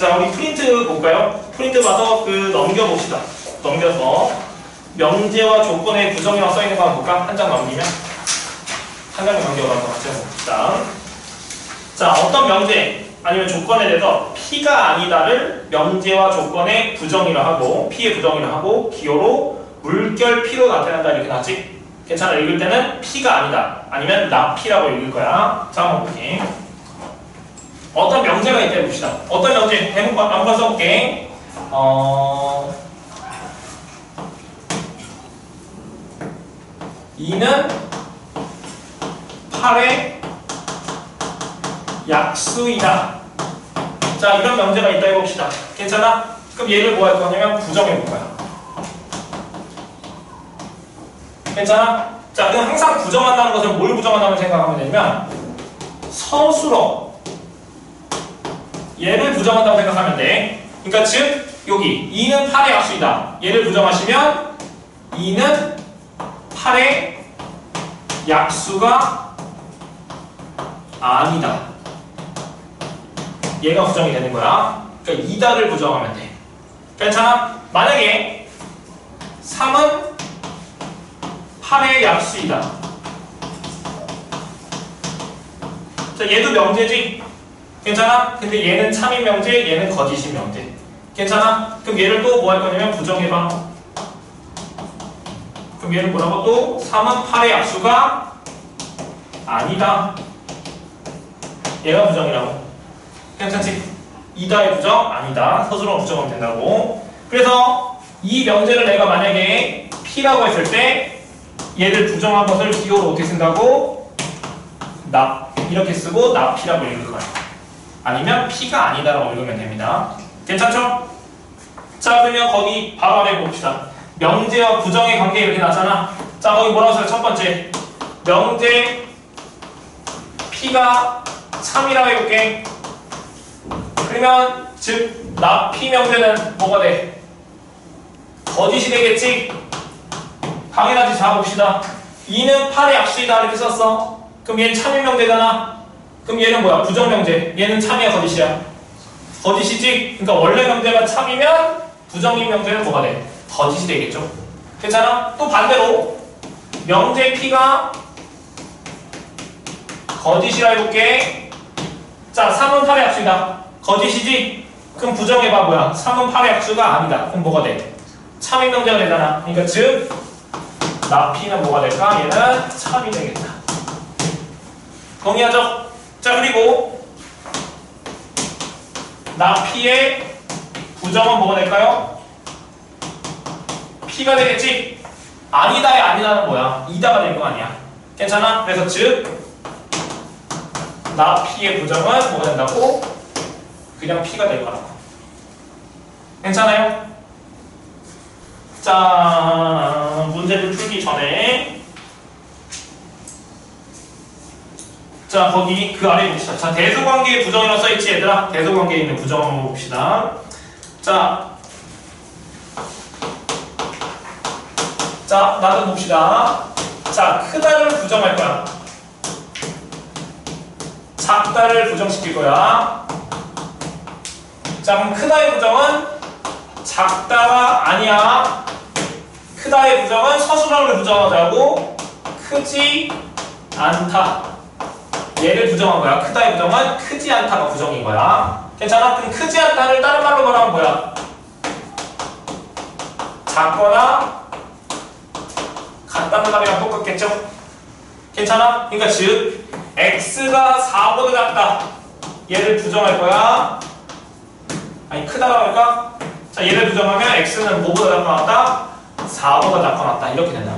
자, 우리 프린트 볼까요? 프린트 봐서 넘겨봅시다. 넘겨서 명제와 조건의 부정이라고 써있는 거 한번 볼까? 한 장 넘기면? 한 장 넘겨봐서 같이 해봅시다. 자, 어떤 명제 아니면 조건에 대해서 P가 아니다를 명제와 조건의 부정이라 하고 P의 부정이라 하고 기호로 물결 P로 나타난다 이렇게 나왔지? 괜찮아. 읽을 때는 P가 아니다 아니면 나 P라고 읽을 거야. 자, 한번 볼게. 어떤 명제가 있다 해봅시다. 어떤 명제? 한번 써볼게. 2는 8의 약수이다. 자, 이런 명제가 있다 해봅시다. 괜찮아? 그럼 얘를 뭐 할 거냐면 부정해볼 거야. 괜찮아? 자, 그럼 항상 부정한다는 것을 뭘 부정한다고 생각하면 되냐면 서술어 얘를 부정한다고 생각하면 돼. 그러니까 즉 여기 2는 8의 약수이다. 얘를 부정하시면 2는 8의 약수가 아니다. 얘가 부정이 되는 거야. 그러니까 2다를 부정하면 돼. 괜찮아? 만약에 3은 8의 약수이다. 자, 얘도 명제지? 괜찮아? 근데 얘는 참인 명제, 얘는 거짓인 명제. 괜찮아? 그럼 얘를 또 뭐 할 거냐면 부정해봐. 그럼 얘는 뭐라고 또? 3은 8의 약수가 아니다. 얘가 부정이라고. 괜찮지? 2다의 부정? 아니다. 서술어 부정하면 된다고. 그래서 이 명제를 내가 만약에 P라고 했을 때 얘를 부정한 것을 기호로 어떻게 쓴다고? 나 이렇게 쓰고 나 P라고 읽을 거야. 아니면 P가 아니다라고 읽으면 됩니다. 괜찮죠? 자, 그러면 거기 바로 아래 봅시다. 명제와 부정의 관계 이렇게 나잖아. 자, 거기 뭐라고 써요? 첫 번째 명제 P가 참이라고 해볼게. 그러면 즉 나 P 명제는 뭐가 돼? 거짓이 되겠지? 당연하지. 자, 봅시다. 2는 8의 약수이다 이렇게 썼어. 그럼 얘는 참인 명제잖아. 그럼 얘는 뭐야? 부정 명제. 얘는 참이야 거짓이야? 거짓이지? 그러니까 원래 명제가 참이면 부정인 명제는 뭐가 돼? 거짓이 되겠죠. 괜찮아? 또 반대로 명제 P가 거짓이라 해볼게. 자, 3은 8의 약수이다. 거짓이지? 그럼 부정해봐. 뭐야? 3은 8의 약수가 아니다. 그럼 뭐가 돼? 참인 명제가 되잖아. 그러니까 즉 나 P는 뭐가 될까? 얘는 참이 되겠다. 동의하죠? 자, 그리고 나 P의 부정은 뭐가 될까요? P가 되겠지? 아니다의 아니다는 뭐야? 이다가 될 거 아니야. 괜찮아? 그래서 즉 나 P의 부정은 뭐가 된다고? 그냥 P가 될 거라고. 괜찮아요? 자, 문제를 풀기 전에 자, 거기 그 아래 봅시다. 자, 대소관계의 부정이라고 써있지 얘들아? 대소관계에 있는 부정 한번 봅시다. 자, 나도 봅시다. 자, 크다를 부정할 거야. 작다를 부정시킬 거야. 자, 그럼 크다의 부정은 작다가 아니야. 크다의 부정은 서술어를 부정하자고 크지 않다. 얘를 부정한 거야. 크다의 부정은 크지 않다가 부정인 거야. 괜찮아? 그럼 크지 않다를 다른 말로 말하면 뭐야? 작거나 같다는 말이랑 똑같겠죠? 괜찮아? 그러니까 즉 x가 4보다 작다. 얘를 부정할 거야. 아니 크다라고 할까? 자, 얘를 부정하면 x는 뭐보다 작거나 4보다 작거나 이렇게 된다.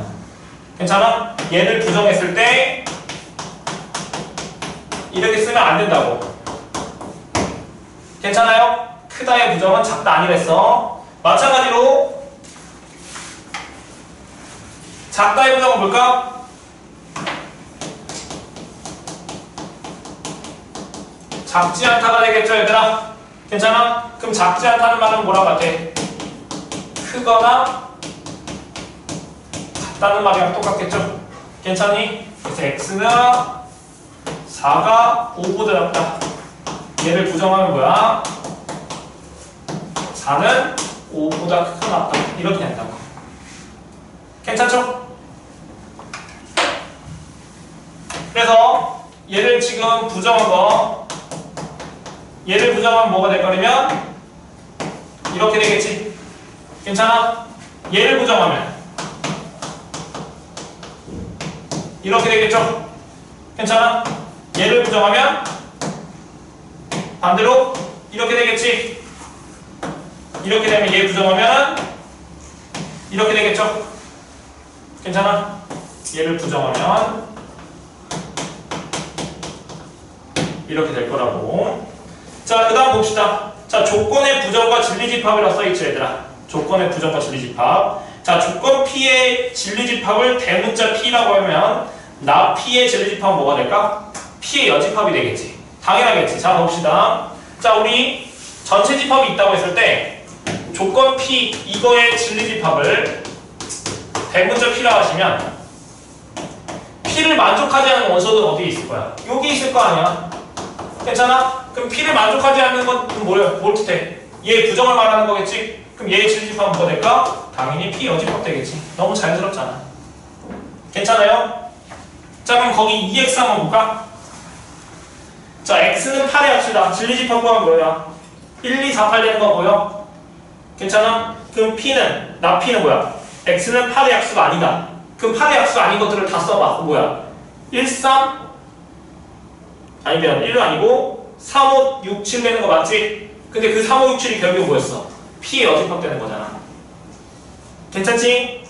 괜찮아? 얘를 부정했을 때 이렇게 쓰면 안 된다고. 괜찮아요? 크다의 부정은 작다 아니랬어. 마찬가지로 작다의 부정은 뭘까? 작지 않다가 되겠죠 얘들아? 괜찮아? 그럼 작지 않다는 말은 뭐라고 같아? 크거나 같다는 말이랑 똑같겠죠? 괜찮니? 그래서 x는 4가 5보다 작다. 얘를 부정하면 뭐야? 4는 5보다 크다 이렇게 된다고. 괜찮죠? 그래서 얘를 지금 부정한 거, 얘를 부정하면 뭐가 될 거냐면 이렇게 되겠지. 괜찮아? 얘를 부정하면 이렇게 되겠죠? 괜찮아? 얘를 부정하면 반대로 이렇게 되겠지? 이렇게 되면 얘 부정하면 이렇게 되겠죠? 괜찮아? 얘를 부정하면 이렇게 될 거라고. 자, 그 다음 봅시다. 자, 조건의 부정과 진리집합이라고 써있죠, 얘들아. 조건의 부정과 진리집합. 자, 조건 P의 진리집합을 대문자 P라고 하면 나 P의 진리집합은 뭐가 될까? P의 여집합이 되겠지. 당연하겠지. 자, 봅시다. 자, 우리 전체 집합이 있다고 했을 때 조건 P 이거의 진리집합을 대문자 P라고 하시면 P를 만족하지 않는 원소는 어디에 있을 거야? 여기 있을 거 아니야? 괜찮아? 그럼 P를 만족하지 않는 건 뭘 뜻해? 얘 부정을 말하는 거겠지? 그럼 얘의 진리집합은 뭐가 될까? 당연히 P 여집합 되겠지. 너무 자연스럽잖아. 괜찮아요? 자, 그럼 거기 EX 한번 볼까? 자, X는 8의 합시다. 진리집합 구하면 뭐야? 1, 2, 4, 8 되는 거 보여? 괜찮아? 그럼 P는, 나 P는 뭐야? X는 8의 약수가 아니다. 그럼 8의 약수가 아닌 것들을 다 써봐. 뭐야? 1, 3, 아니면 1은 아니고 3, 5, 6, 7 되는 거 맞지? 근데 그 3, 5, 6, 7이 결국 뭐였어? P의 여집합 되는 거잖아. 괜찮지?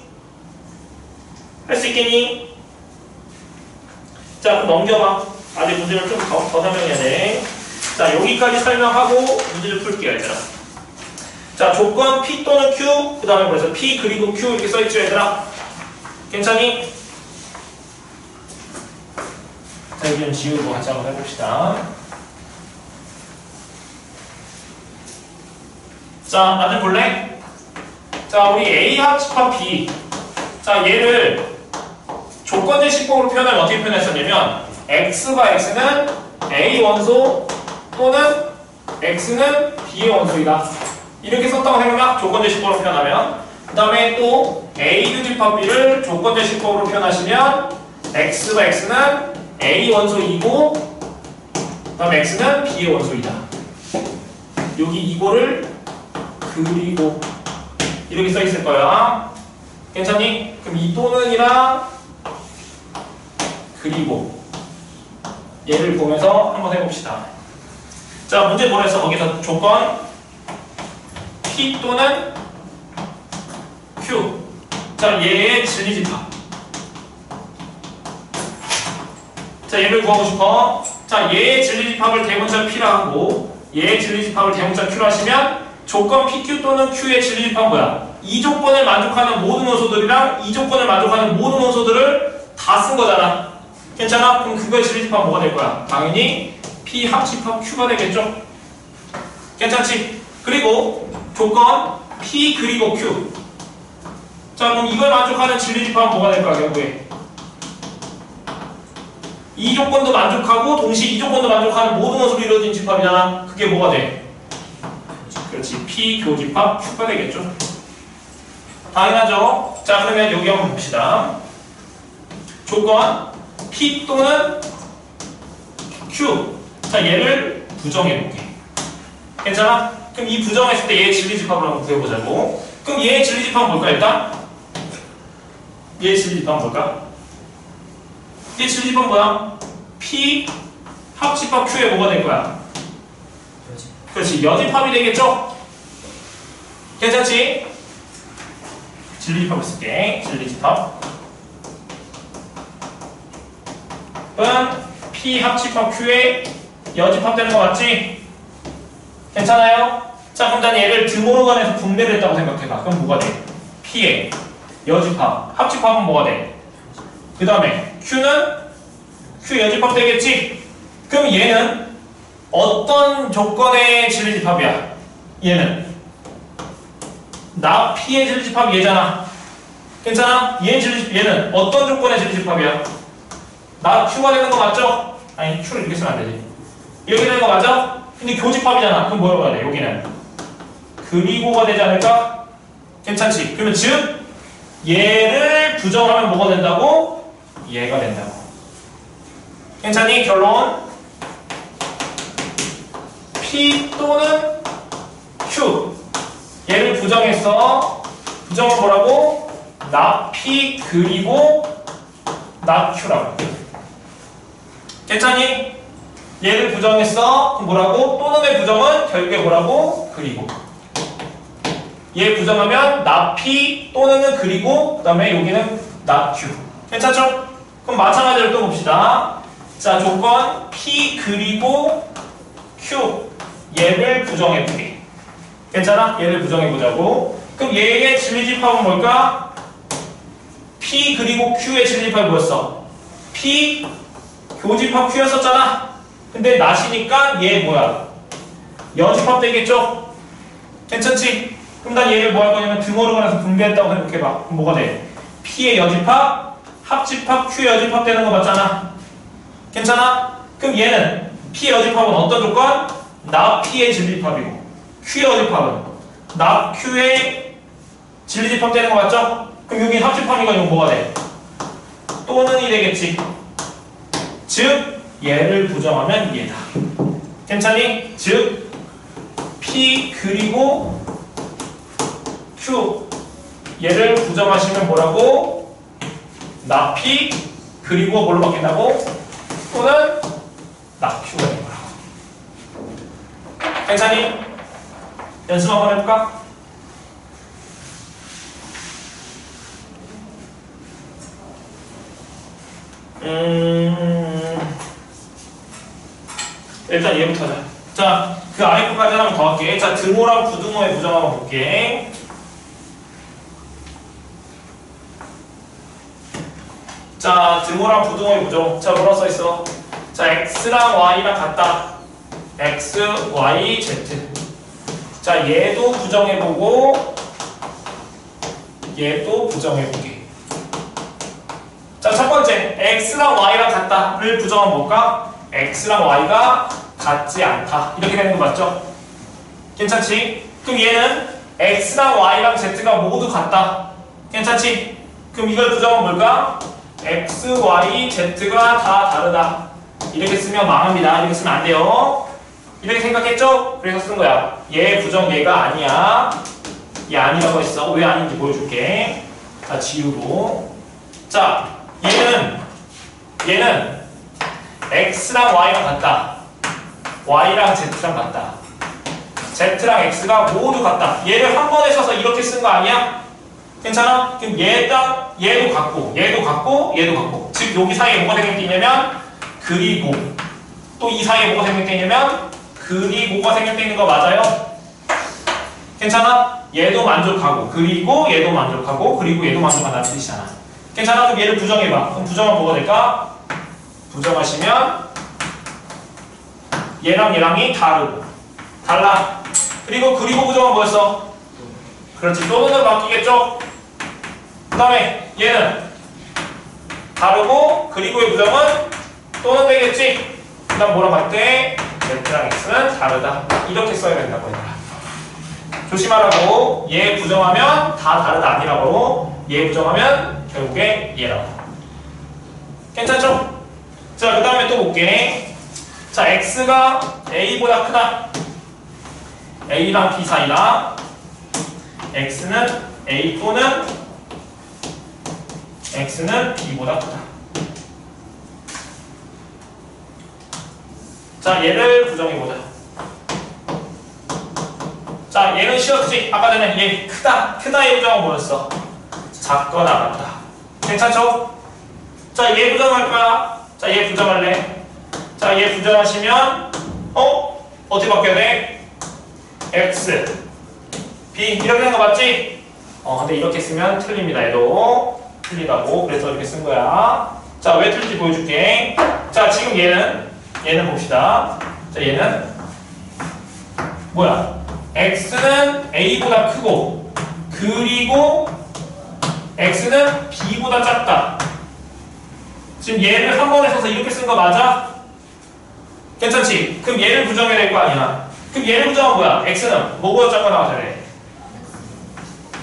할 수 있겠니? 자, 그럼 넘겨봐. 아직 문제를 좀 더 설명해야 돼. 자, 여기까지 설명하고 문제를 풀게요, 얘들아. 자, 조건 P 또는 Q, 그 다음에 그래서 P 그리고 Q 이렇게 써있죠, 얘들아. 괜찮니? 자, 여기 좀 지우고 같이 한번 해봅시다. 자, 나좀 볼래? 자, 우리 A 합집합 B. 자, 얘를 조건제 식법으로 표현하면 어떻게 표현했었냐면 X가 X는 A 원소 또는 X는 B의 원소이다. 이렇게 썼다고 생각나? 조건제 식법으로 표현하면. 그 다음에 또 A 집합 B를 조건제 식법으로 표현하시면 X가 X는 A 원소이고 그 다음에 X는 B의 원소이다. 여기 이거를 그리고 이렇게 써있을 거야. 괜찮니? 그럼 이 또는이랑 그리고 얘를 보면서 한번 해봅시다. 자, 문제 보내서 거기서 조건 P 또는 Q. 자, 얘의 진리집합. 자, 얘를 구하고 싶어. 자, 얘의 진리집합을 대문자 P라 하고 얘의 진리집합을 대문자 Q라 하시면 조건 PQ 또는 Q의 진리집합은 뭐야? 이 조건을 만족하는 모든 원소들이랑 이 조건을 만족하는 모든 원소들을 다 쓴 거잖아. 괜찮아? 그럼 그거의 진리집합은 뭐가 될 거야? 당연히 P 합집합 Q가 되겠죠? 괜찮지? 그리고 조건 P 그리고 Q. 자, 그럼 이걸 만족하는 진리집합은 뭐가 될 거야, 결국에? 이 조건도 만족하고 동시에 이 조건도 만족하는 모든 원소로 이루어진 집합이잖아. 그게 뭐가 돼? 그렇지. P 교집합 Q가 되겠죠. 당연하죠. 자, 그러면 여기 한번 봅시다. 조건 P 또는 Q. 자, 얘를 부정해볼게. 괜찮아? 그럼 이 부정했을 때 얘의 진리집합을 한번 구해보자고. 그럼 얘의 진리집합은 뭘까, 일단? 얘의 진리집합은 뭘까? 얘의 진리집합은 뭐야? P 합집합 Q에 뭐가 될 거야? 그렇지. 여집합이 되겠죠? 괜찮지? 진리집합을 쓸게. 진리집합. P 합집합 Q에 여집합 되는 거 맞지? 괜찮아요? 자, 그럼 난 얘를 드모르간에서 분배를 했다고 생각해봐. 그럼 뭐가 돼? P에 여집합. 합집합은 뭐가 돼? 그 다음에 Q는 Q 여집합 되겠지? 그럼 얘는 어떤 조건의 진리집합이야? 얘는 나 P의 진리집합이 얘잖아. 괜찮아? 얘는 어떤 조건의 진리집합이야? 나 Q가 되는 거 맞죠? 아니, Q를 이렇게 쓰면 안 되지. 이렇게 되는 거 맞아? 근데 교집합이잖아. 그럼 뭐라고 해야 돼? 여기는 그리고가 되지 않을까? 괜찮지? 그러면 즉 얘를 부정하면 뭐가 된다고? 얘가 된다고. 괜찮니? 결론 P 또는 Q 얘를 부정했어. 부정은 뭐라고? not P 그리고 not Q라고. 괜찮니? 얘를 부정했어. 그럼 뭐라고? 또는의 부정은 결국에 뭐라고? 그리고. 얘 부정하면 not P 또는은 그리고 그 다음에 여기는 not Q. 괜찮죠? 그럼 마찬가지로 또 봅시다. 자, 조건 P 그리고 Q 얘를 부정해보기. 괜찮아? 얘를 부정해보자고. 그럼 얘의 진리집합은 뭘까? P 그리고 Q의 진리집합이 뭐였어? P 교집합 Q였었잖아. 근데 not이니까 얘 뭐야? 여집합 되겠죠? 괜찮지? 그럼 난 얘를 뭐 할 거냐면 등호를 걸어서 분배했다고 생각해봐. 그럼 뭐가 돼? P의 여집합, 합집합, Q의 여집합 되는 거 맞잖아. 괜찮아? 그럼 얘는 P의 여집합은 어떤 조건? not P의 진리집합이고 Q의 여집합은 not Q의 진리집합 되는 거 맞죠? 그럼 여기 합집합이니까 이거 뭐가 돼? 또는이 되겠지. 즉 얘를 부정하면 얘다. 괜찮니? 즉 P 그리고 Q 얘를 부정하시면 뭐라고? not P 그리고 뭘로 바뀐다고? 또는 not Q가 된 거라고. 괜찮니? 연습 한번 해볼까? 일단 얘부터 하자. 자, 그 아래 거까지 하나만 더 할게. 자, 등호랑 부등호의 부정 한번 볼게. 자, 등호랑 부등호의 부정. 자, 뭐라고 써있어? 자, x랑 y랑 같다. x, y, z. 자, 얘도 부정해보고 얘도 부정해보기. 자, 첫 번째 x랑 y랑 같다를 부정하면 뭘까? x랑 y가 같지 않다. 이렇게 되는 거 맞죠? 괜찮지? 그럼 얘는 x랑 y랑 z가 모두 같다. 괜찮지? 그럼 이걸 부정하면 뭘까? x, y, z가 다 다르다. 이렇게 쓰면 망합니다. 이렇게 쓰면 안 돼요. 이렇게 생각했죠? 그래서 쓴 거야. 얘 부정 얘가 아니야. 얘 아니라고 했어. 왜 아닌지 보여줄게. 자, 지우고. 자, 얘는 x랑 y랑 같다. y랑 z랑 같다. z랑 x가 모두 같다. 얘를 한 번에 써서 이렇게 쓴 거 아니야? 괜찮아? 그럼 얘도 같고 얘도 같고 얘도 같고. 즉 여기 사이에 뭐가 생겼냐면 그리고 또 이 사이에 뭐가 생겼냐면 그리고가 생략되어 있는 거 맞아요? 괜찮아? 얘도 만족하고 그리고 얘도 만족하고 그리고 얘도 만족한다는 뜻이잖아. 괜찮아? 그럼 얘를 부정해봐. 그럼 부정하면 뭐가 될까? 부정하시면 얘랑 얘랑이 달라. 그리고 부정은 뭐였어? 그렇지. 또는으로 바뀌겠죠? 그 다음에 얘는 다르고 그리고의 부정은 또는 되겠지? 그 다음 뭐라고 할 때? z랑 x는 다르다. 이렇게 써야 된다고 얘들아. 조심하라고. 얘 부정하면 다 다르다 아니라고. 얘 부정하면 결국에 얘라고. 괜찮죠? 자, 그 다음에 또 볼게. 자, x가 a보다 크다. a랑 b 사이다. x는 a 또는 x는 b보다 크다. 자, 얘를 부정해보자. 자, 얘는 쉬웠지? 아까 전에 얘 크다의 부정은 뭐였어? 작거나 같다. 괜찮죠? 자, 얘 부정할 거야. 자, 얘 부정할래. 자, 얘 부정하시면 어떻게 바뀌어야 돼? x, b 이렇게 되는 거 맞지? 근데 이렇게 쓰면 틀립니다. 얘도 틀리다고. 그래서 이렇게 쓴 거야. 자, 왜 틀릴지 보여줄게. 자, 지금 얘는 봅시다. 자, 얘는 뭐야? x는 a보다 크고 그리고 x는 b보다 작다. 지금 얘를 한 번에 써서 이렇게 쓴 거 맞아? 괜찮지? 그럼 얘를 부정해야 될 거 아니야. 그럼 얘를 부정은 뭐야? x는 뭐보다 작고 나와줘야 돼?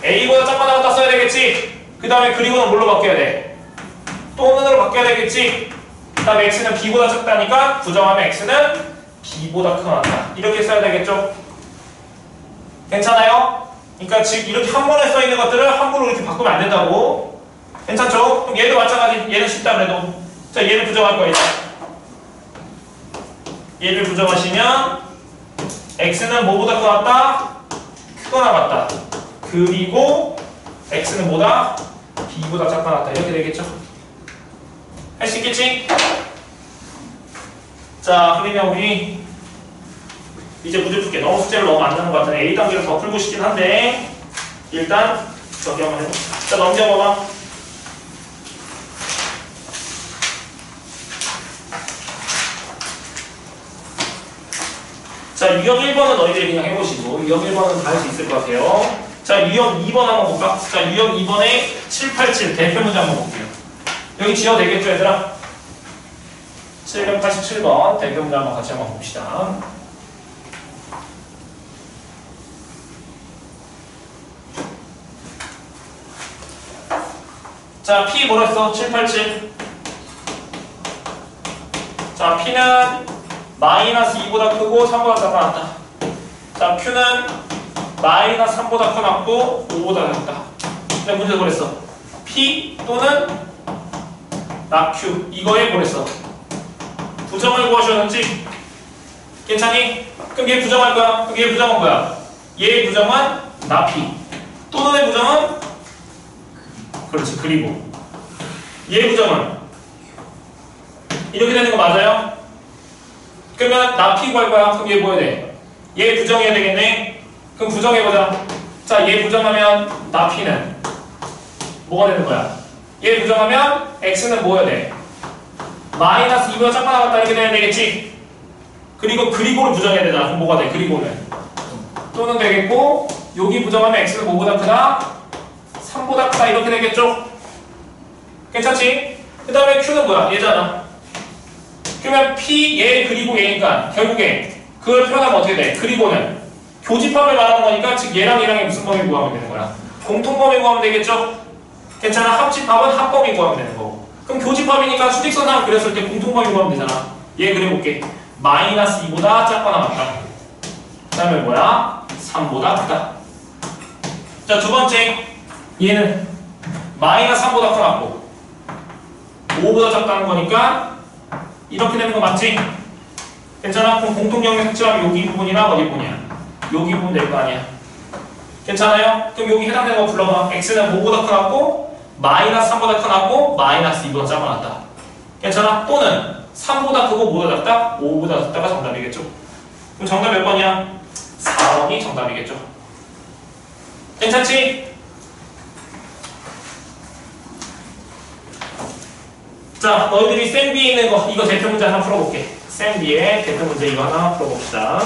a보다 작고 나왔다 써야 되겠지? 그 다음에 그리고는 뭘로 바뀌어야 돼? 또는으로 바뀌어야 되겠지? 그 다음에 x는 b보다 작다니까 부정하면 x는 b보다 크게 나왔다. 이렇게 써야 되겠죠? 괜찮아요? 그러니까 지금 이렇게 한 번에 써있는 것들을 함부로 이렇게 바꾸면 안 된다고. 괜찮죠? 그럼 얘도 마찬가지. 얘는 쉽다 그래도. 자, 얘를 부정할 거예요. 얘를 부정하시면 x는 뭐보다 크다? 크거나 같다. 그리고 x는 뭐다? b보다 작거나 같다. 이렇게 되겠죠? 할 수 있겠지? 자, 그러면 우리 이제 문제 풀게. 너무 숙제를 너무 안 넣는 것 같은데 A 단계를 더 풀고 싶긴 한데 일단 저기 한번 해봅시다. 자, 넘겨봐봐. 자, 유형 1번은 너희들이 그냥 해보시고 유형 1번은 다 할 수 있을 것 같아요. 자, 유형 2번 한번 볼까? 자, 유형 2번에 787 대표 문제 한번 볼게요. 여기 지어도 되겠죠, 얘들아? 787번 대표 문제 한번 같이 한번 봅시다. 자, P 뭐라 했어? 787. 자, P는 마이너스 2보다 크고 3보다 작아 낫다. 자, Q는 마이너스 3보다 커놨고 5보다 작다. 내가 문제 그랬어. P 또는 나 Q. 이거에 뭐랬어? 부정을 구하셨는지 괜찮니? 그럼 얘 부정할 거야. 그럼 얘 부정은 뭐야? 얘의 부정은 나 P. 또는의 부정은 그렇지. 그리고 얘 부정은 이렇게 되는 거 맞아요? 그러면 나 P 구할 거야. 그럼 얘 뭐 해야 돼? 얘 부정해야 되겠네. 그럼 부정해보자. 자, 얘 부정하면 나 P는 뭐가 되는 거야? 얘 부정하면 X는 뭐 해야 돼? 마이너스 2보다 작아 나갔다 이렇게 돼야 되겠지? 그리고 그리고를 부정해야 되잖아. 그럼 뭐가 돼? 그리고는 또는 되겠고 여기 부정하면 X는 뭐보다 크다? 3보다 크다 이렇게 되겠죠? 괜찮지? 그 다음에 Q는 뭐야? 얘잖아. 그러면 P, 얘 그리고 얘니까 결국에 그걸 표현하면 어떻게 돼? 그리고는 교집합을 말하는 거니까 즉 얘랑 얘랑의 무슨 범위 구하면 되는 거야? 공통범위 구하면 되겠죠? 괜찮아? 합집합은 합범위 구하면 되는 거고. 그럼 교집합이니까 수직선상을 그렸을 때 공통범위 구하면 되잖아. 얘 그려볼게. 마이너스 2보다 작거나 같다. 그 다음에 뭐야? 3보다 크다. 자, 두 번째 얘는 마이너스 3보다 커놨고 5보다 작다는 거니까 이렇게 되는 거 맞지? 괜찮아? 그럼 공통경계 색칠하면 여기 부분이랑 어디 부분이야? 여기 부분 될 거 아니야. 괜찮아요? 그럼 여기 해당되는 거 불러봐. x는 5보다 커놨고 마이너스 3보다 커놨고 마이너스 2보다 작아놨다. 괜찮아? 또는 3보다 크고 5보다 작다? 5보다 작다가 정답이겠죠? 그럼 정답 몇 번이야? 4번이 정답이겠죠? 괜찮지? 자, 너희들이 쌤 B에 있는 거 이거 대표 문제 하나 풀어볼게. 쌤 B의 대표 문제 이거 하나 풀어봅시다.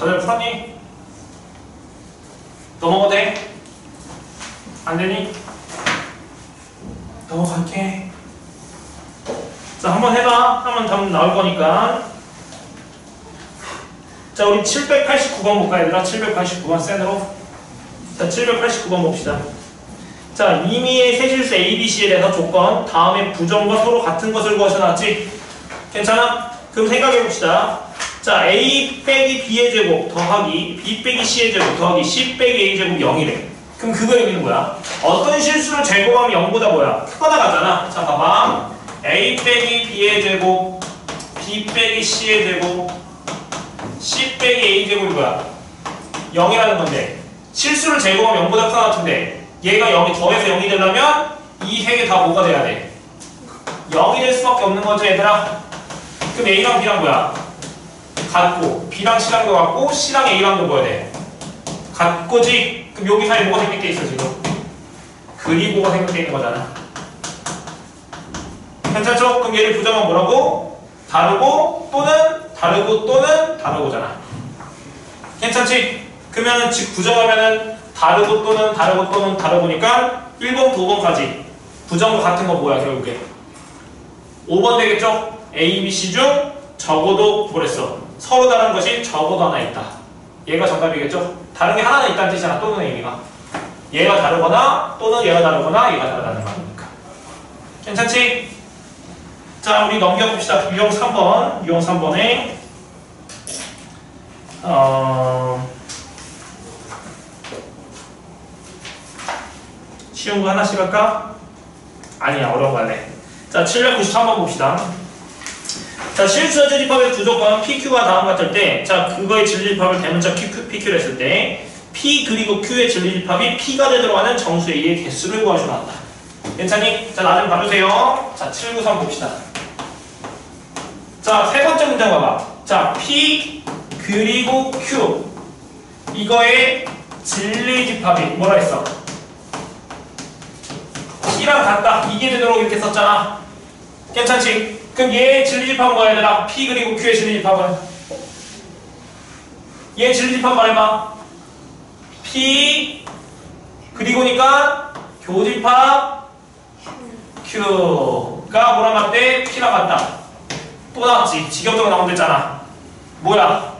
다들 풀었니? 넘어가도 돼? 안 되니? 넘어갈게. 자, 한번 해봐. 한번 답 나올 거니까. 자, 우리 789번 볼까, 얘들아? 789번 센으로. 자, 789번 봅시다. 자, 임의의 세실수 A, B, C에 대해서 조건, 다음에 부정과 서로 같은 것을 구하셔 놨지? 괜찮아? 그럼 생각해 봅시다. 자, A 빼기 B의 제곱 더하기 B 빼기 C의 제곱 더하기 C 빼기 A 제곱 0이래. 그럼 그거 얘기는 뭐야? 어떤 실수를 제곱하면 0보다 뭐야? 크거나 같잖아. 자, 봐봐. A 빼기 B의 제곱, B 빼기 C의 제곱, C 빼기 A 제곱이 뭐야? 0이라는 건데 실수를 제곱하면 0보다 크거나 같은데 얘가 0이 더해서 0이 되려면 이 핵이 다 뭐가 돼야 돼? 0이 될 수밖에 없는 거죠, 얘들아? 그럼 A랑 B랑 뭐야? 같고 B랑 C랑도 같고 C랑 A랑도 뭐야 돼? 같고지? 그럼 여기 사이에 뭐가 생길 게 있어 지금? 그리고가 생길 있는 거잖아. 괜찮죠? 그럼 얘를 부정하면 뭐라고? 다르고 또는 다르고 또는 다르고잖아. 괜찮지? 그러면은 즉 부정하면은 다르고 또는 다르고 또는 다르고니까 1번, 2번까지 부정과 같은 거 뭐야 결국에? 5번 되겠죠? A, B, C 중 적어도 뭐랬어? 서로 다른 것이 적어도 하나 있다. 얘가 정답이겠죠? 다른 게 하나는 있다는 뜻이잖아. 또는 의미가. 얘가 다르거나 또는 얘가 다르거나 얘가 다르다는 말이니까. 괜찮지? 자, 우리 넘겨봅시다. 유형 3번. 유형 3번에 쉬운 거 하나씩 할까? 아니야, 어려운 거 할래. 자, 793번 봅시다. 자, 실수와 진립합의 구조건 PQ가 다음 같을 때, 자, 그거의 진립합을 대문자 PQ를 했을 때, P 그리고 Q의 진립합이 P가 되도록 하는 정수 A의 개수를 구하셔 나온다. 괜찮니? 자, 나 좀 봐주세요. 자, 793 봅시다. 자, 세 번째 문장 봐봐. 자, P 그리고 Q. 이거의 진리집합이 뭐라 했어? P랑 같다. 이게 되도록 이렇게 썼잖아. 괜찮지? 그럼 얘의 진리집합은 뭐야 얘들아? P 그리고 Q의 진리집합은? 얘의 진리집합 말해봐. P 그리고니까 교집합 Q가 뭐랑 같대? P랑 같다. 또 나왔지. 직역적으로 나온댔잖아. 뭐야?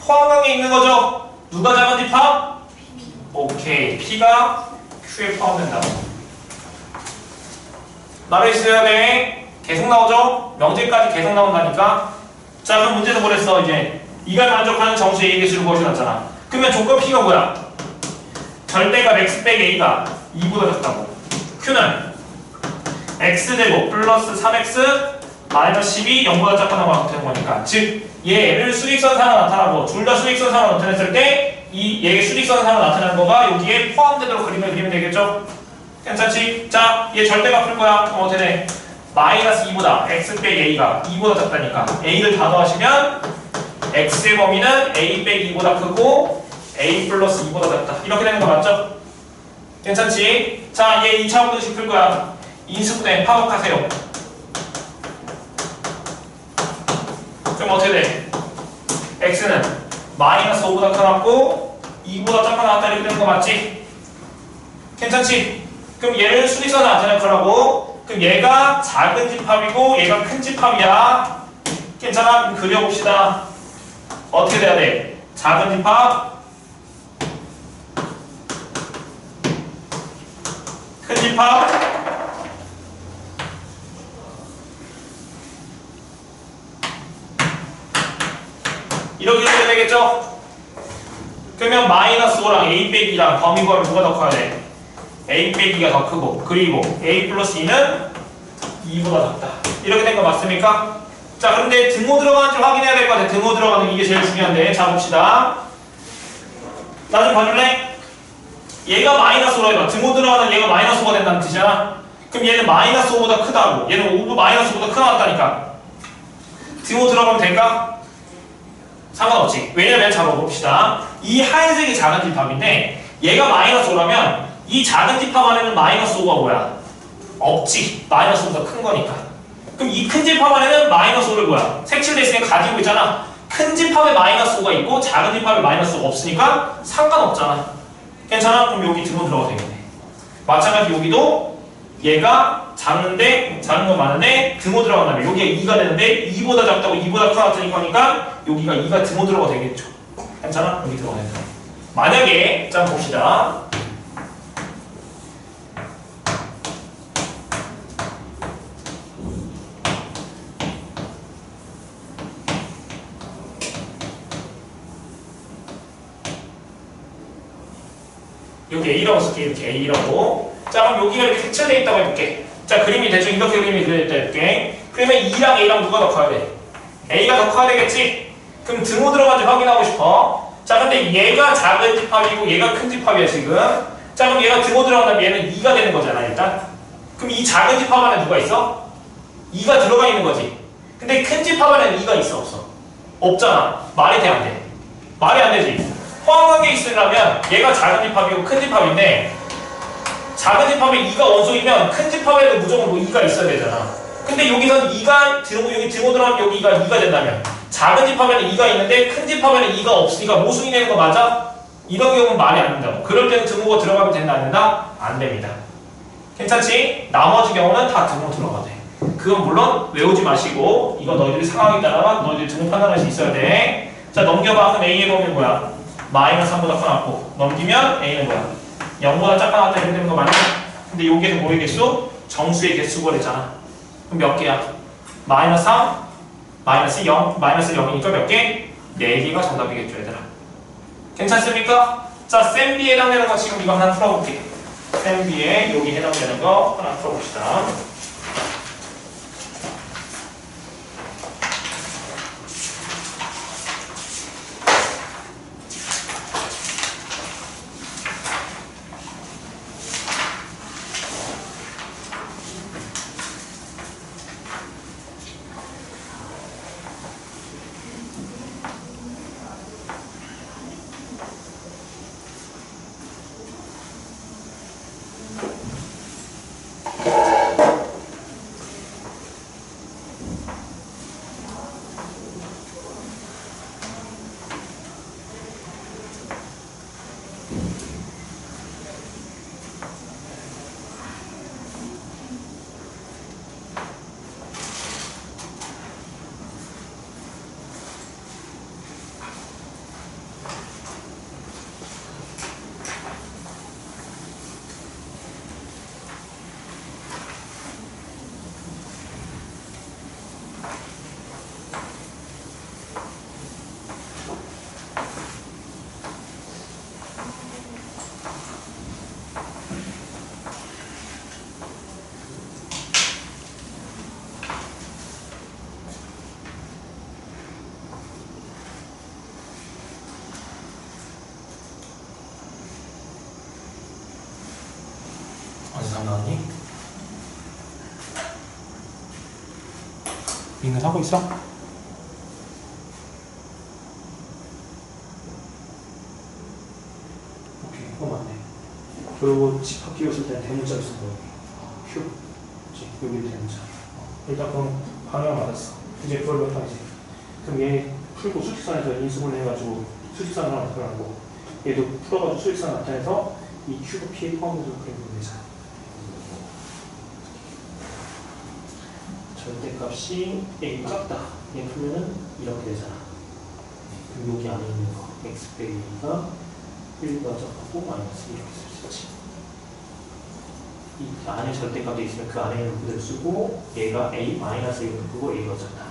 포함강에 있는 거죠? 누가 작은 집합? 오케이. P가 Q에 포함된다고. 나를 있어야 돼. 계속 나오죠? 명제까지 계속 나온다니까. 자, 그럼 문제도 뭐랬어 이제 이가 만족하는 정수 A의 개수를 구하셔놨잖아. 그러면 조건 P가 뭐야? 절대값 X 빼기 A가 2보다 작다고. Q는 X제곱 플러스 3X 마이너스 12 0보다 작다고 나타내는 거니까. 즉 얘를 수직선상으로 나타나고 둘 다 수직선상으로 나타냈을 때 이 얘의 수직선상으로 나타나는 거가 여기에 포함되도록 그림을 그리면 되겠죠? 괜찮지? 자, 얘 절대값 풀 거야. 그럼 어떻게 돼? 마이너스 2보다 x 빼기 a가 2보다 작다니까 a를 다 더하시면 x의 범위는 a 빼기 2보다 크고 a 플러스 2보다 작다. 이렇게 되는 거 맞죠? 괜찮지? 자, 얘 2차 분식 풀 거야. 인수분해 파악하세요. 그럼 어떻게 돼? x는 마이너스 5보다 크고 2보다 작다 나왔다 이렇게 되는 거 맞지? 괜찮지? 그럼 얘를 수직선에 나타낼 거라고. 그럼 얘가 작은 집합이고 얘가 큰 집합이야. 괜찮아? 그럼 그려봅시다. 어떻게 돼야 돼? 작은 집합, 큰 집합, 이렇게 해야 되겠죠? 그러면 마이너스 5랑 a 빼기 2랑 범위 구하면 누가 더 커야 돼? a 빼기가 더 크고 그리고 a 플러스 2는 2보다 작다. 이렇게 된 거 맞습니까? 자, 그런데 등호 들어가는지 확인해야 될 것 같아. 등호 들어가는 이게 제일 중요한데. 자, 봅시다. 나 좀 봐줄래? 얘가 마이너스 5라 해봐. 등호 들어가는 얘가 마이너스 5가 된다는 뜻이잖아. 그럼 얘는 마이너스 5보다 크다고. 얘는 5 마이너스 5보다 크다 나왔다니까. 등호 들어가면 될까? 상관없지. 왜냐면 자, 봅시다. 이 하얀색이 작은 집합인데 얘가 마이너스 5라면 이 작은 집합 안에는 마이너스 5가 뭐야? 없지. 마이너스 5보다 큰 거니까. 그럼 이 큰 집합 안에는 마이너스 5를 뭐야? 색칠돼 있으니까 가지고 있잖아. 큰 집합에 마이너스 5가 있고 작은 집합에 마이너스 5가 없으니까 상관없잖아. 괜찮아? 그럼 여기 등호 들어가도 되겠네. 마찬가지 여기도 얘가 작은데 작은 건 많은데 등호 들어간다면 여기가 2가 되는데 2보다 작다고 2보다 크다니까 여기가 2가 등호 들어가도 되겠죠. 괜찮아? 여기 들어가야 돼. 만약에 자 봅시다. 여기 A라고 쓸게. 이렇게 A라고. 자 그럼 여기가 이렇게 색칠되어 있다고 해볼게. 자 그림이 대충 이렇게 그림이 그려졌다 해볼게. 그러면 2랑 A랑 누가 더 커야 돼? A가 더 커야 되겠지? 그럼 등호 들어간지 확인하고 싶어. 자 근데 얘가 작은 집합이고 얘가 큰 집합이야 지금. 자 그럼 얘가 등호 들어간다면 얘는 2가 되는 거잖아 일단. 그럼 이 작은 집합 안에 누가 있어? 2가 들어가 있는 거지. 근데 큰 집합 안에는 2가 있어 없어? 없잖아. 말이 돼 안 돼? 말이 안 되지. 포함관계 있으려면 얘가 작은 집합이고 큰 집합인데 작은 집합에 2가 원소이면 큰 집합에도 무조건 2가 있어야 되잖아. 근데 여기선 2가 여기 등호 들어가면 여기가 2가 된다면 작은 집합에는 2가 있는데 큰 집합에는 2가 없으니까 모순이 되는 거 맞아? 이런 경우는 말이 안 된다고. 그럴 때는 등호가 들어가면 된다 안 된다? 안 됩니다. 괜찮지? 나머지 경우는 다 등호 들어가야 돼. 그건 물론 외우지 마시고 이거 너희들이 상황에 따라 너희들이 등호 판단할 수 있어야 돼. 자 넘겨봐. 그럼 A의 범위는 뭐야? 마이너스 3보다 커놨고 넘기면 A는 뭐야? 0보다 작아 나왔다 이렇게 되는 거 맞냐? 근데 여기에서 뭐의 개수? 정수의 개수가 그랬잖아. 그럼 몇 개야? 마이너스 3, 마이너스 0, 마이너스 0이니까 몇 개? 4개가 정답이겠죠 얘들아. 괜찮습니까? 자 쌤 B에 해당되는 거 지금 이거 하나 풀어볼게. 쌤 B에 여기 해당되는 거 하나 풀어봅시다. 어디서 나왔니? 링은 하고 있어? 오케이, 그거 맞네. 그리고 집합 끼웠을 때는 대문자 있어 보여. 휴. 그치, 여기 대문자. 일단 그럼 방향 맞았어. 이제 그걸 몇 하지? 그럼 얘 풀고 수직선에서 인수분해 해가지고 수직선을 하나 나타나고 얘도 풀어가지고 수직선 나타내서 이 큐브 P에 포함해서 그리면 되잖아. 절대값이 A 작다. 얘 풀면은 이렇게 되잖아. 그럼 여기 안에 있는 거 X 빼기가 1보다 작고 마이너스 이렇게 쓸 수 있지. 이 안에 절대값이 있으면 그 안에 있는 그대로 쓰고 얘가 A 마이너스 1을 끄고 A가 작다.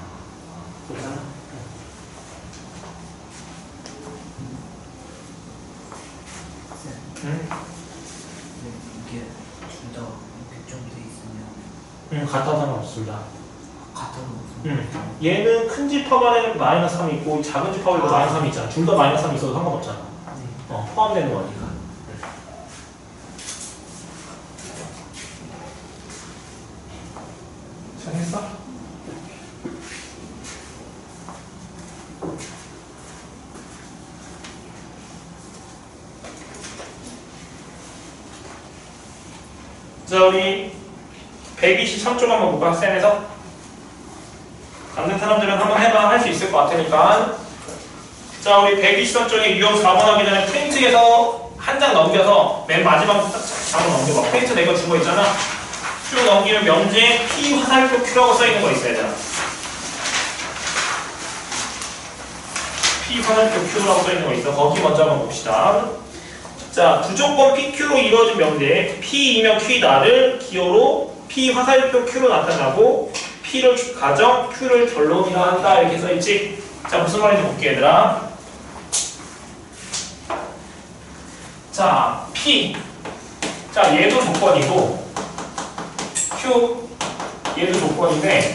그렇잖아. 응? 이게 둘 다 이렇게 정돼 있으면 같다는 없습니다. 같은 거. 얘는 큰 집합 안에는 마이너스 3이 있고 작은 집합에도 마이너스 3이 있잖아. 둘 다 마이너스 3이 있어도 상관없잖아. 포함되는 거니까. 잘 했어? 자 우리 123쪽 한번 볼까? 쌤에서 안 된 사람들은 한번 해봐. 할 수 있을 것 같으니까 자, 우리 120원짜리 유형 4번 하기 전에 프린트에서 한 장 넘겨서 맨 마지막 딱 잡아 넘겨봐. 프린트 내거 준 거 있잖아. 쭉 넘기면 명제에 P 화살표 Q라고 써있는 거 있어야 되나? P 화살표 Q라고 써있는 거 있어. 거기 먼저 한번 봅시다. 자, 부조건 PQ로 이루어진 명제에 P이면 Q다를 기호로 P 화살표 Q로 나타나고 P를 가정, Q를 결론이라 한다 이렇게 써있지? 자, 무슨 말인지 볼게 얘들아. 자, P. 자, 얘도 조건이고 Q. 얘도 조건인데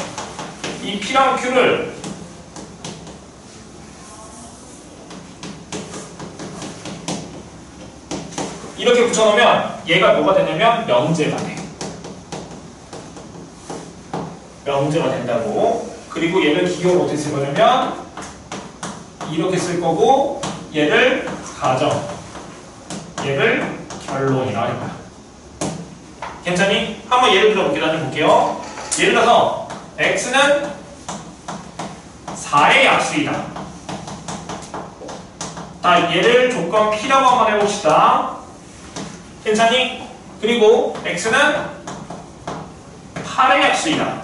이 P랑 Q를 이렇게 붙여놓으면 얘가 뭐가 되냐면 명제가 돼. 명제가 된다고. 그리고 얘를 기호로 어떻게 쓸 거냐면 이렇게 쓸 거고 얘를 가정, 얘를 결론이라 할 거야. 괜찮니? 한번 예를 들어 볼게요. 예를 들어서 x는 4의 약수이다. 자, 얘를 조건 P라고 한번 해봅시다. 괜찮니? 그리고 x는 8의 약수이다.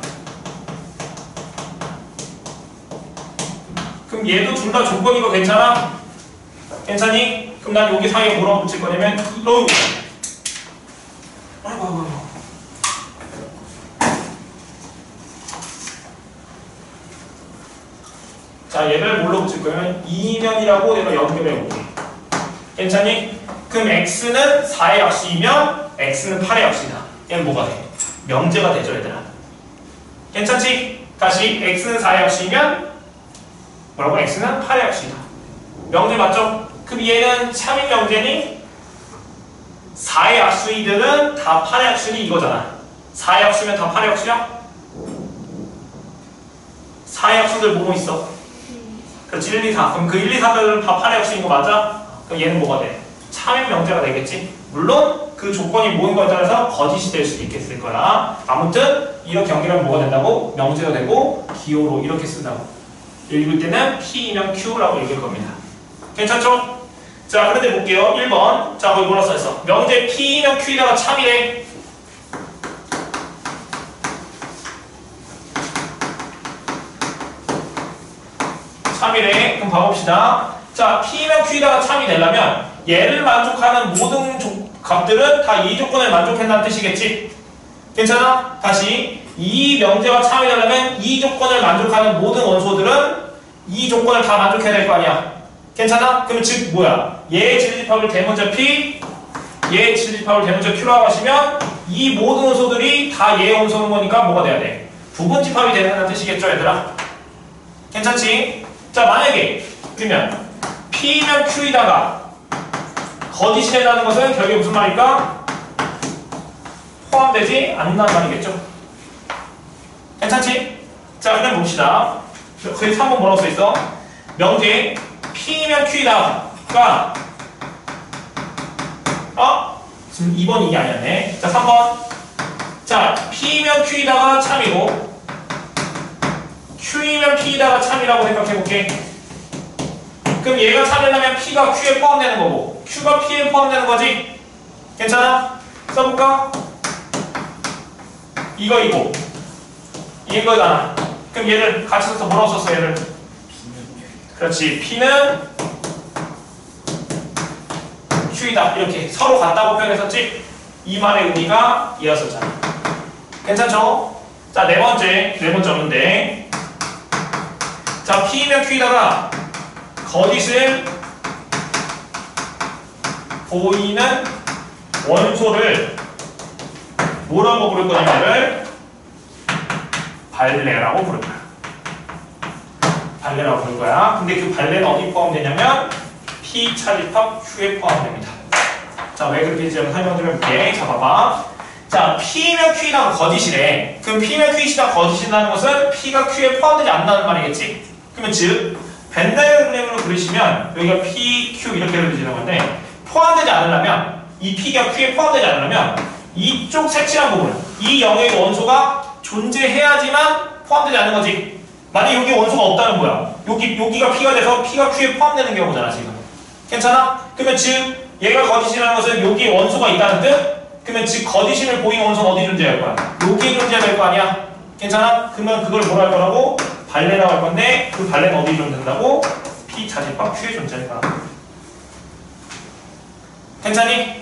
그럼 얘도 둘 다 조건이고 괜찮아? 괜찮니? 그럼 난 여기 사이에 뭐라고 붙일 거냐면 아이고. 자, 얘를 뭘로 붙일 거냐면 2면이라고 내가 연결해 볼게. 괜찮니? 그럼 x는 4의 약수이면 x는 8의 약수이다. 얘는 뭐가 돼? 명제가 되죠, 얘들아. 괜찮지? 다시 x는 4의 약수이면 뭐라고? x는 8의 약수이다. 명제 맞죠? 그럼 얘는 참인 명제니? 4의 약수이들은 다 8의 약수니 이거잖아. 4의 약수면 다 8의 약수야? 4의 약수들 뭐뭐 있어? 그렇지, 1, 2, 4. 그럼 그 1, 2, 4들은 다 8의 약수인 거 맞아? 그럼 얘는 뭐가 돼? 참인 명제가 되겠지? 물론 그 조건이 뭐인 거에 따라서 거짓이 될 수도 있겠을 거야. 아무튼 이렇게 연결하면 뭐가 된다고? 명제가 되고 기호로 이렇게 쓴다고. 읽을 때는 P이면 Q라고 읽을 겁니다. 괜찮죠? 자, 그런데 볼게요. 1번. 자, 거기 뭐라 써있어? 명제 P이면 Q에다가 참이래. 참이래. 그럼 봐봅시다. 자, P이면 Q에다가 참이 되려면 얘를 만족하는 모든 값들은 다 이 조건을 만족한다는 뜻이겠지? 괜찮아? 다시 이 명제가 참이 되려면 이 조건을 만족하는 모든 원소들은 이 조건을 다 만족해야 될 거 아니야? 괜찮아? 그러면 즉 뭐야? 얘의 질집합을 대문자 P, 얘의 질집합을 대문자 Q라고 하시면 이 모든 원소들이 다 얘의 원소인 거니까 뭐가 돼야 돼? 부분집합이 되는 뜻이겠죠, 얘들아? 괜찮지? 자, 만약에 그러면 P면 Q에다가 거짓이라는 것은 결국에 무슨 말일까? 포함되지 않는다는 말이겠죠? 괜찮지? 자, 그럼 봅시다. 저희 3번 뭐라고 써있어? 명제 P면 Q에다가 지금 2번 이게 아니었네. 자, 3번. 자, P면 Q에다가 참이고 Q이면 P에다가 참이라고 생각해볼게. 그럼 얘가 참이라면 P가 Q에 포함되는 거고 Q가 P에 포함되는 거지? 괜찮아? 써볼까? 이거 이거잖아. 그럼 얘를 같이 써서 뭐라고 썼어, 얘를? 그렇지. P는 Q이다. 이렇게 서로 같다고 표현했었지? 이 말의 의미가 이었었잖아. 괜찮죠? 자, 네 번째 없는데. 자, P면 Q에다가 거짓을 보이는 원소를 뭐라고 부를 거냐면을 발레라고 부를 거야. 발레라고 부를 거야. 근데 그 발레는 어디 포함되냐면 P 차집합 Q에 포함됩니다. 자, 왜 그렇게 되는지 설명 좀 해볼게. 자, 봐봐. 자, P면 Q에다가 거짓이래. 그럼 P면 Q에다가 거짓이라는 것은 P가 Q에 포함되지 않는다는 말이겠지? 그러면 즉 벤 다이어그램으로 그리시면 여기가 P, Q 이렇게 그려지는 건데 포함되지 않으려면 이 P가 Q에 포함되지 않으려면 이쪽 색칠한 부분 이 영역의 원소가 존재해야지만 포함되지 않는 거지. 만약 여기 원소가 없다는 거야. 여기가 P가 돼서 P가 Q에 포함되는 경우잖아 지금. 괜찮아? 그러면 즉 얘가 거짓이라는 것은 여기에 원소가 있다는 뜻? 그러면 즉 거짓인을 보이는 원소는 어디 존재할 거야? 여기에 존재할 거 아니야? 괜찮아? 그러면 그걸 뭐라 할 거라고? 발레라고 할 건데 그 발레는 어디에 존재한다고? P 자집합 Q에 존재할 거야. 괜찮니?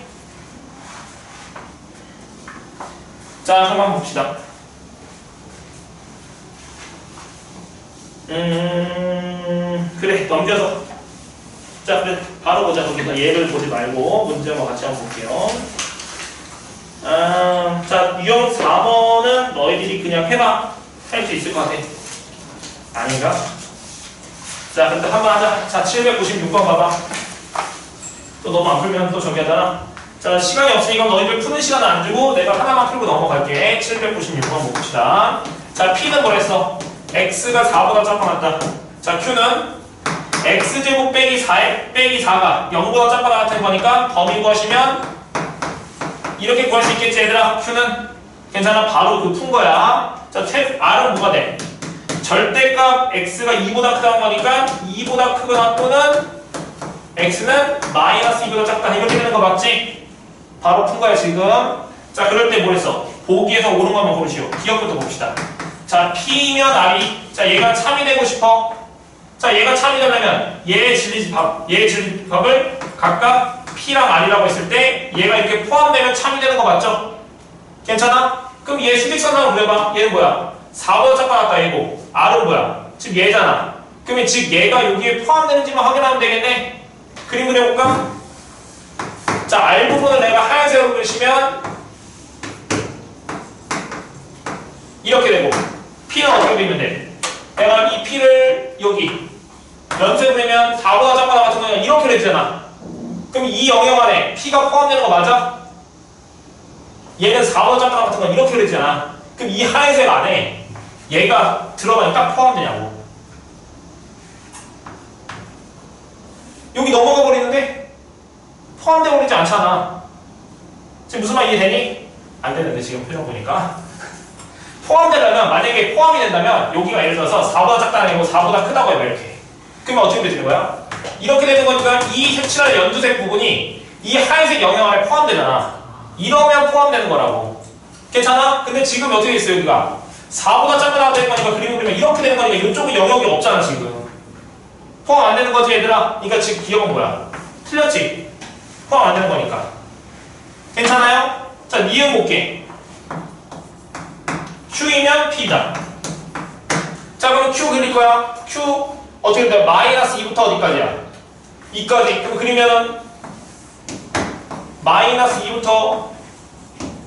자, 그럼 한번 봅시다. 그래, 넘겨서. 자, 그래, 바로 보자. 거기서 얘를 보지 말고 문제 한번 같이 한번 볼게요. 자, 유형 4번은 너희들이 그냥 해봐. 할 수 있을 것 같아. 아닌가? 자, 근데 한번 하자. 자, 796번 봐봐. 또 너무 안 풀면 또 저기 하잖아. 자, 시간이 없으니까 너희들 푸는 시간은 안 주고 내가 하나만 풀고 넘어갈게. 796번 봅시다. 자, P는 뭐랬어? X가 4보다 작아났다. 자, Q는 X제곱 빼기 4가 0보다 작아 나타낸 거니까 범위 구하시면 이렇게 구할 수 있겠지 얘들아. Q는 괜찮아. 바로 그 푼 거야. 자, R은 뭐가 돼? 절대값 X가 2보다 크다는 거니까 2보다 크거나 또는 X는 마이너스 2보다 작다. 이렇게 되는 거 맞지? 바로 푼 거야 지금. 자, 그럴 때 뭐 했어? 보기에서 옳은 거 한번 고르시오. 기억부터 봅시다. 자, P면 R이, 자, 얘가 참이 되고 싶어. 자, 얘가 참이 되려면 얘의 진리집합을 각각 P랑 R이라고 했을 때 얘가 이렇게 포함되면 참이 되는 거 맞죠? 괜찮아? 그럼 얘 수직선상으로 그려봐. 얘는 뭐야? 4보다 작아 났다 얘고. R은 뭐야? 즉 얘잖아. 그러면 즉 얘가 여기에 포함되는지만 확인하면 되겠네. 그림 그려볼까? 자, R 부분을 내가 하얀색으로 그리시면 이렇게 되고 P는 어떻게 그리면 돼? 내가 이 P를 여기 연쇄 그리면 4보다 작거나 같은 거는 이렇게 되잖아. 그럼 이 영역 안에 P가 포함되는 거 맞아? 얘는 4보다 작거나 같은 건 이렇게 되잖아. 그럼 이 하얀색 안에 얘가 들어가니 딱 포함되냐고. 여기 넘어가 버리는데 포함되어 버리지 않잖아. 지금 무슨 말 이해되니? 안 되는데 지금 표정 보니까. 포함되려면 만약에 포함이 된다면 여기가 예를 들어서 4보다 작다는 거고 4보다 크다고 해봐 이렇게. 그러면 어떻게 되는 거야? 이렇게 되는 거니까 이 색칠할 연두색 부분이 이 하얀색 영역 안에 포함되잖아. 이러면 포함되는 거라고. 괜찮아? 근데 지금 어떻게 있어요 여기가? 4보다 작다고 되는 거니까 그림을 그리면 이렇게 되는 거니까 이쪽은 영역이 없잖아 지금. 포함 안 되는 거지 얘들아? 그러니까 지금 기억은 뭐야? 틀렸지? 포함 안 되는 거니까. 괜찮아요? 자, 니은 볼게. Q이면 P다. 자, 그럼 Q 그릴 거야. Q 어떻게 돼? 마이너스 2부터 어디까지야? 2까지. 그럼 그리면은 마이너스 2부터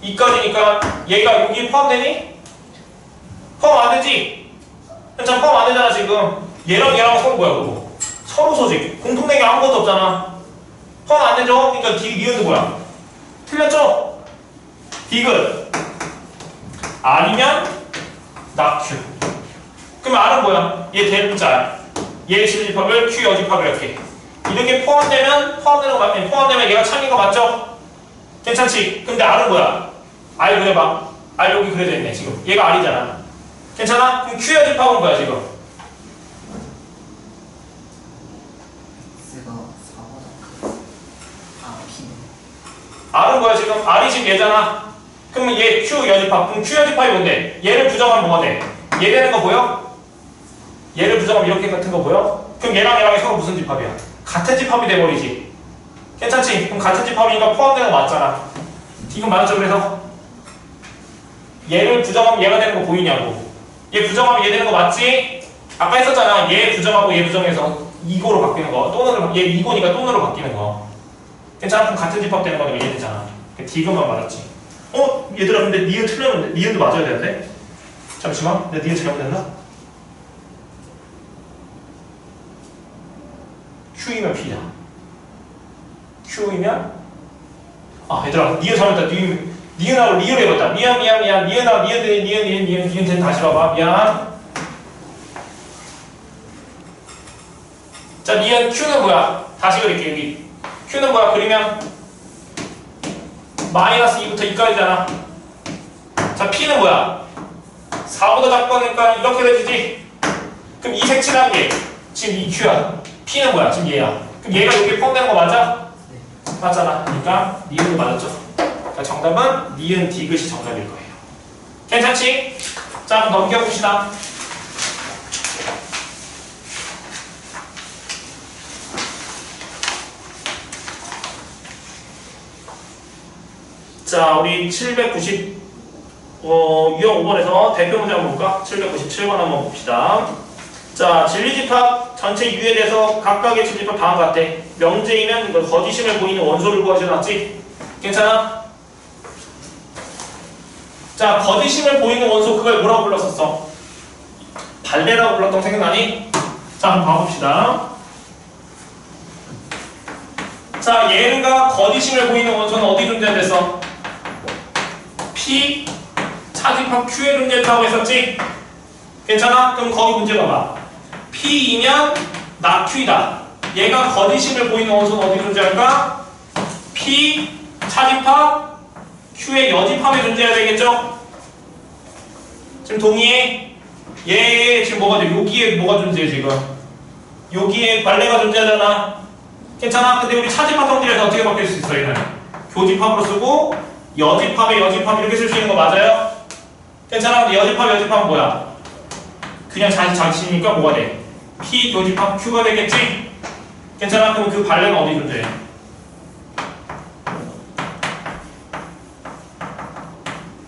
2까지니까 얘가 여기 포함되니? 포함 안 되지? 괜찮아, 포함 안 되잖아 지금. 얘랑 얘랑 서로 뭐야 그거? 서로 소직. 공통된 게 아무것도 없잖아. 포함 안 되죠? 그러니까 니은도 뭐야? 틀렸죠? 디귿. R이면 나 Q. 그럼 R은 뭐야? 얘 대문자. 얘 진리집합을 Q 여집합을 이렇게 포함되면 포함되는 거 맞네. 포함되면 얘가 참인 거 맞죠? 괜찮지? 근데 R은 뭐야? R 그려봐. R 여기 그려져 있네 지금. 얘가 R이잖아. 괜찮아? 그럼 Q 여집합은 뭐야 지금? X가 4보다 크다. P는 R은 뭐야 지금? R이 지금 얘잖아. 그러면 얘 Q 여집합. 그럼 Q 여집합이 뭔데? 얘를 부정하면 뭐가 돼? 얘 되는 거 보여? 얘를 부정하면 이렇게 같은 거 보여? 그럼 얘랑 얘랑이 서로 무슨 집합이야? 같은 집합이 돼버리지. 괜찮지? 그럼 같은 집합이니까 포함되는 거 맞잖아. 지금 맞았죠? 그래서 얘를 부정하면 얘가 되는 거 보이냐고. 얘 부정하면 얘 되는 거 맞지? 아까 했었잖아. 얘 부정하고 얘 부정해서 이거로 바뀌는 거. 또는 얘 이거니까 또는으로 바뀌는 거. 괜찮아? 그럼 같은 집합 되는 거니까 얘 되잖아. 디귿만 맞았지. 얘들아 근데 니은 틀렸는데 니은도 맞아야 되는데? 잠시만. 내 니은 잘못됐나? Q이면 P야. Q이면 얘들아 니은 잘못했다. 니은하고 리을 해봤다. 미안. 니은하고 니은 다시 봐봐. 미안. 자, 니은 Q는 뭐야? 다시 그릴게 여기. Q는 뭐야? 그리면 마이너스 2부터 2까지잖아. 자, P는 뭐야? 4보다 작거니까 이렇게 되지. 그럼 이 색칠한 게 지금 이 Q야. P는 뭐야? 지금 얘야. 그럼 얘가 여기에 포함되는 거 맞아? 네. 맞잖아. 그러니까 니은이 맞았죠. 그러니까 정답은 니은 디귿이 정답일 거예요. 괜찮지? 자, 한번 넘겨봅시다. 자, 우리 790 유형 5번에서 대표 문제 한번 볼까? 797번 한번 봅시다. 자, 진리집합 전체 유에 대해서 각각의 진리집합 다음과 같아. 명제이면 이거 거짓임을 보이는 원소를 구하셔놨지? 괜찮아? 자, 거짓임을 보이는 원소 그걸 뭐라고 불렀었어? 발레라고 불렀던 거 생각나니? 자, 한번 봐봅시다. 자, 얘가 거짓임을 보이는 원소는 어디 존재했어? P 차집합 Q에 존재했다고 했었지? 괜찮아? 그럼 거기 문제 봐봐. P이면 나 Q이다. 얘가 거짓임을 보이는 원소는 어디 존재할까? P 차집합 Q의 여집합에 존재해야 되겠죠? 지금 동의해? 얘 지금 뭐가 돼? 여기에 뭐가 존재해 지금? 여기에 발레가 존재하잖아. 괜찮아? 근데 우리 차집합 성질에서 어떻게 바뀔 수 있어 얘는? 교집합으로 쓰고 여집합에 여집합 이렇게 쓸 수 있는 거 맞아요? 괜찮아? 근데 여집합은 뭐야? 그냥 자신이니까 뭐가 돼? P 교집합 Q가 되겠지? 괜찮아? 그럼 그 발레는 어디 존재해?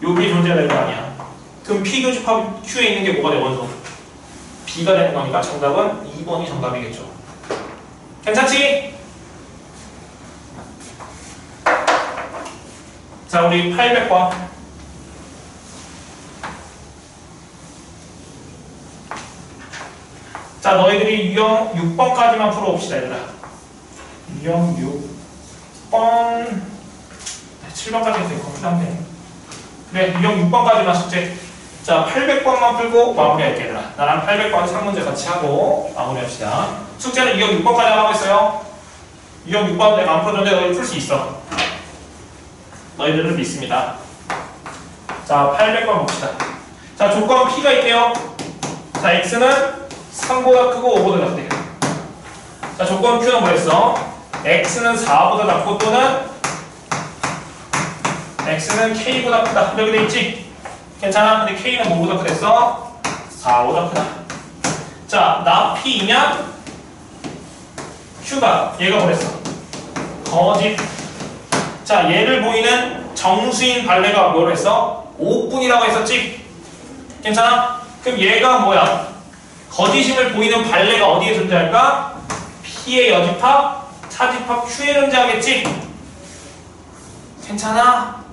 여기 존재해야 될 거 아니야. 그럼 P 교집합 Q에 있는 게 뭐가 돼? 원소 B가 되는 거니까 정답은 2번이 정답이겠죠. 괜찮지? 자, 우리 800번. 자, 너희들이 유형 6번까지만 풀어봅시다, 얘들아. 유형 6번. 7번까지 되게 검사하면 돼. 그래, 유형 6번까지만 숙제. 자, 800번만 풀고 마무리할게, 얘들아. 나랑 800번 상문제 같이 하고 마무리합시다. 숙제는 유형 6번까지 하고 있어요. 유형 6번 내가 안 풀어줬는데 너희 풀 수 있어. 너희들을 믿습니다. 자, 800번 봅시다. 자, 조건 P가 있대요. 자, X는 3보다 크고 5보다 작대. 자, 조건 Q는 뭐랬어? X는 4보다 작고 또는 X는 K보다 크다. 이렇게 돼 있지? 괜찮아? 근데 K는 뭐보다 크댔어? 4보다 크다. 자, 나 P이면 Q가 얘가 뭐랬어? 거짓. 자, 얘를 보이는 정수인 발레가 뭐로 했어? 5분이라고 했었지? 괜찮아? 그럼 얘가 뭐야? 거짓임을 보이는 발레가 어디에 존재할까? P의 여집합, 차집합 Q에 존재하겠지? 괜찮아?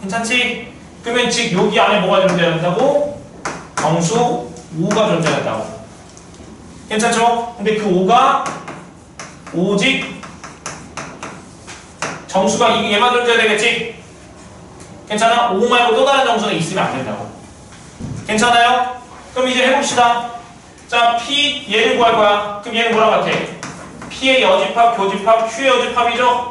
괜찮지? 그러면 즉 여기 안에 뭐가 존재한다고? 정수 5가 존재한다고. 괜찮죠? 근데 그 5가 오직 정수가 얘만 존재해야 되겠지? 괜찮아? 5 말고 또 다른 정수는 있으면 안 된다고. 괜찮아요? 그럼 이제 해봅시다. 자, P 얘를 구할 거야. 그럼 얘는 뭐랑 같아? P의 여집합, 교집합, Q의 여집합이죠?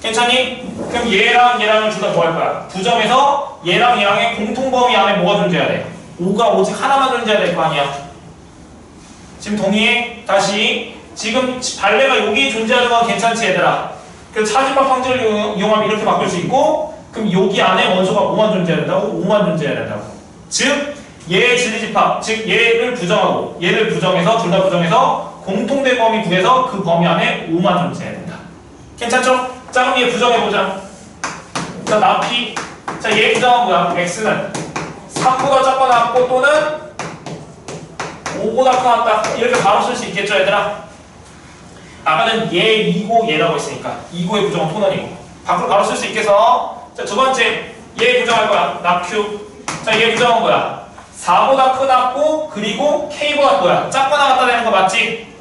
괜찮니? 그럼 얘랑 얘랑을 둘 다 뭐 할 거야? 부정해서 얘랑 얘랑의 공통범위 안에 뭐가 존재해야 돼? 5가 오직 하나만 존재해야 될 거 아니야? 지금 동의해? 다시 지금 발레가 여기 존재하는 건 괜찮지 얘들아? 그래서 차집합 방정을 이용하면 이렇게 바꿀 수 있고 그럼 여기 안에 원소가 5만 존재해야 된다고? 5만 존재해야 된다고. 즉 얘의 진리집합, 즉 얘를 부정하고 얘를 부정해서 둘 다 부정해서 공통된 범위 구해서 그 범위 안에 5만 존재해야 된다. 괜찮죠? 자, 그럼 얘 부정해보자. 자, 나 P. 자, 얘 부정은 뭐야? X는 3보다 작거나 같고 또는 5보다 커났다. 이렇게 바로 쓸 수 있겠죠, 얘들아? 아까는 얘 2고 얘라고 했으니까 2고의 부정은 토넌이고 밖으로 바로 쓸 수 있겠어. 자, 두 번째 얘 부정할 거야. 나 Q. 자, 얘 부정은 뭐야? 4보다 크났고 그리고 K보다 뭐야? 작거나 같다 되는 거 맞지?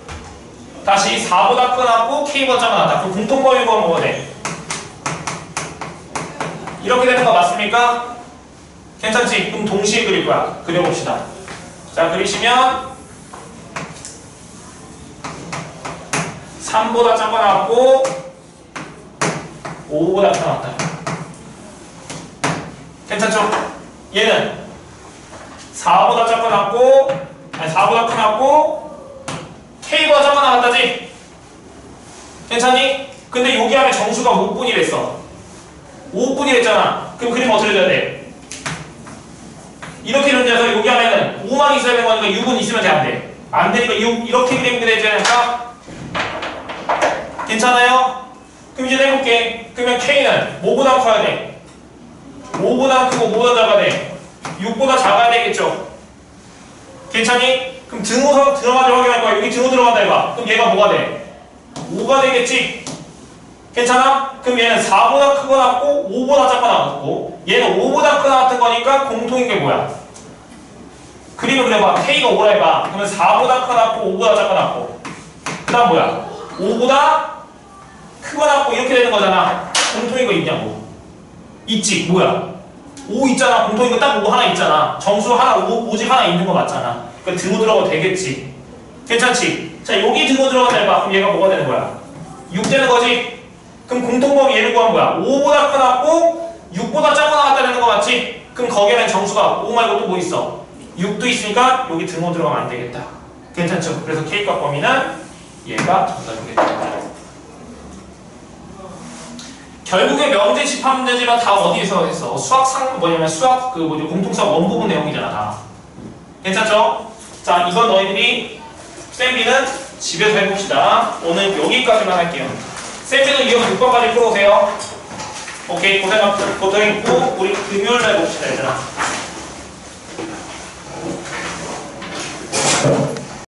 다시 4보다 크났고 K보다 작거나 같다. 그럼 공통범위 구하면 뭐가 돼? 이렇게 되는 거 맞습니까? 괜찮지? 그럼 동시에 그릴 거야. 그려봅시다. 자, 그리시면 3보다 작거나 같고 5보다 크거나 같다. 괜찮죠? 얘는 4보다 작거나 같고 아니 4보다 크고 K보다 작아 나왔다지? 괜찮니? 근데 여기 안에 정수가 5분이랬어. 5분이랬잖아. 그럼 그림 어떻게 돼야 돼? 이렇게 존재해서 여기 안에는 5만 있어야 되는 거니까 6은 있으면 돼, 안 돼? 안 되니까 6 이렇게 그리면 되지 않을까? 괜찮아요? 그럼 이제 해볼게. 그러면 K는 뭐보다 커야 돼? 5보다 크고 뭐보다 작아야 돼? 6보다 작아야 되겠죠? 괜찮니? 그럼 등호 들어가지 확인할 거야. 여기 등호 들어간다 해봐. 그럼 얘가 뭐가 돼? 5가 되겠지? 괜찮아? 그럼 얘는 4보다 크고 나왔고 5보다 작고 나왔고 얘는 5보다 크고 나왔던 거니까 공통인 게 뭐야? 그림을 그려봐. K가 5라 해봐. 그러면 4보다 크고 나왔고 5보다 작고 나왔고 그 다음 뭐야? 5보다 크고 나왔고 이렇게 되는 거잖아. 공통인 거 있냐고? 있지? 뭐야? 5 있잖아. 공통인 거 딱 5 하나 있잖아. 정수 하나, 오직 하나 있는 거 맞잖아. 그러니까 등호 들어가도 되겠지. 괜찮지? 자, 여기 등호 들어가다 해봐. 그럼 얘가 뭐가 되는 거야? 6 되는 거지? 그럼 공통범위 얘를 구하는 거야. 5보다 커놨고 6보다 작고 나왔다는 거 맞지? 그럼 거기에는 정수가 5 말고 또 뭐 있어? 6도 있으니까 여기 등호 들어가면 안 되겠다. 괜찮죠? 그래서 K값 범위는 얘가 정답이겠다. 결국에 명제 집합 문제지만 다 어디에서 했어? 수학 공통수학 원부분 내용이잖아 다. 괜찮죠? 자, 이건 너희들이 쌤비는 집에서 해봅시다. 오늘 여기까지만 할게요. 쌤비는 이거 6번까지 풀어오세요. 오케이, 고생했고 우리 금요일날 봅시다 얘들아.